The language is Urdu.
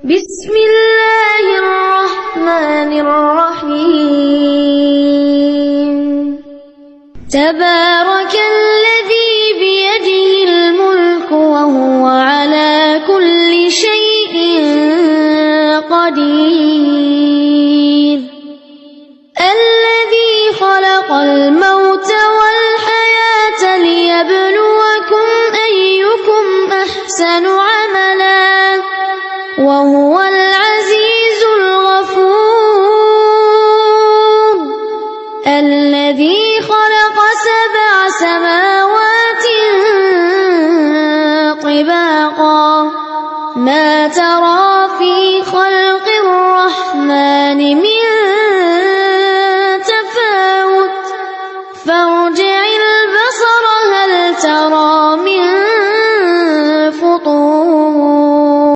بسم الله الرحمن الرحيم تبارك الذي بيده الملك وهو على كل شيء قدير الذي خلق الموت والحياة ليبلوكم أيكم أحسن عملا وهو العزيز الغفور الذي خلق 7 سماوات طباقا ما ترى في خلق الرحمن من